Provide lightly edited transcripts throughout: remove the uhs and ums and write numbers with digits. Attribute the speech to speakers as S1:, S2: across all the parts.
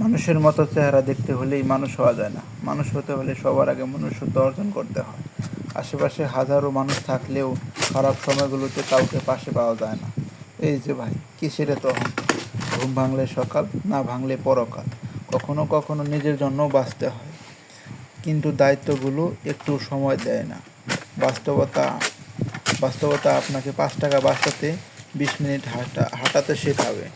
S1: মানুষের মতো চেহারা দেখতে হলেই মানুষ হওয়া যায় না। মানুষ হতে হলে সবার আগে মনুষ্যত্ব অর্জন করতে হয়। আশেপাশে হাজারো মানুষ থাকলেও খারাপ সময়গুলোতে কাউকে পাশে পাওয়া যায় না। এই যে ভাই, কিসের এত অহংকার? ঘুম ভাঙলে সকাল, না ভাঙলে পরকাল। কখনো কখনো নিজের জন্যও বাঁচতে হয়, কিন্তু দায়িত্বগুলো একটু সময় দেয় না। বাস্তবতা বাস্তবতা আপনাকে 5 টাকা বাঁচাতে 20 মিনিট হাঁটাতে শেখাবে।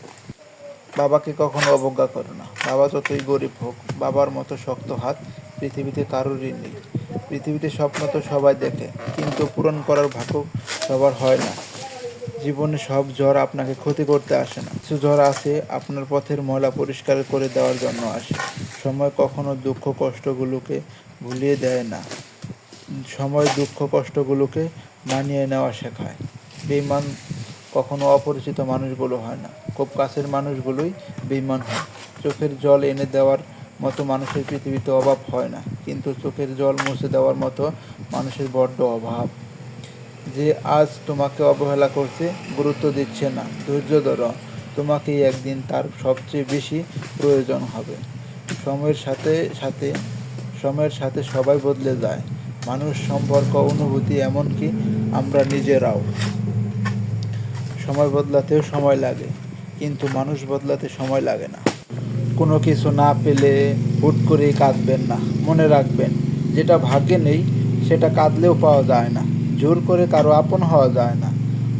S1: বাবাকে কখনো অবজ্ঞা করো না। বাবা যতই গরিব হোক, বাবার মতো শক্ত হাত পৃথিবীতে কারোরই নেই। পৃথিবীতে স্বপ্ন তো সবাই দেখে, কিন্তু পূরণ করার ভাগ্য সবার হয় না। জীবনে সব ঝড় আপনাকে ক্ষতি করতে আসে না। কিছু ঝড় আছে আপনার পথের ময়লা পরিষ্কার করে দেওয়ার জন্য আসে। সময় কখনো দুঃখ কষ্টগুলোকে ভুলিয়ে দেয় না, সময় দুঃখ কষ্টগুলোকে মানিয়ে নেওয়া শেখায়। বেঈমান কখনো অপরিচিত মানুষগুলো হয় না, খুব কাছের মানুষগুলোই বেঈমান হয়। চোখের জল এনে দেওয়ার মতো মানুষের পৃথিবীতে অভাব হয় না, কিন্তু চোখের জল মুছে দেওয়ার মতো মানুষের বড্ড অভাব। যে আজ তোমাকে অবহেলা করছে, গুরুত্ব দিচ্ছে না, ধৈর্য ধরো। তোমাকেই একদিন তার সবচেয়ে বেশি প্রয়োজন হবে। সময়ের সাথে সাথে সময়ের সাথে সবাই বদলে যায়। মানুষ, সম্পর্ক, অনুভূতি, এমনকি আমরা নিজেরাও। সময় বদলাতেও সময় লাগে, কিন্তু মানুষ বদলাতে সময় লাগে না। কোনো কিছু না পেলে হুট করেই কাঁদবেন না। মনে রাখবেন, যেটা ভাগ্যে নেই সেটা কাঁদলেও পাওয়া যায় না। জোর করে কারো আপন হওয়া যায় না।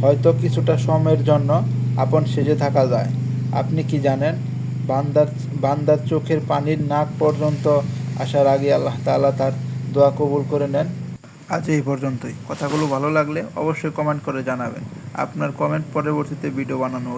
S1: হয়তো কিছুটা সময়ের জন্য আপন সেজে থাকা যায়। আপনি কি জানেন, বান্দার বান্দার চোখের পানির নাক পর্যন্ত আসার আগে আল্লাহ তাআলা তার দোয়া কবুল করে নেন। আজ এই পর্যন্তই। কথাগুলো ভালো লাগলে অবশ্যই কমেন্ট করে জানাবেন। আপনার কমেন্ট পরবর্তীতে ভিডিও বানানো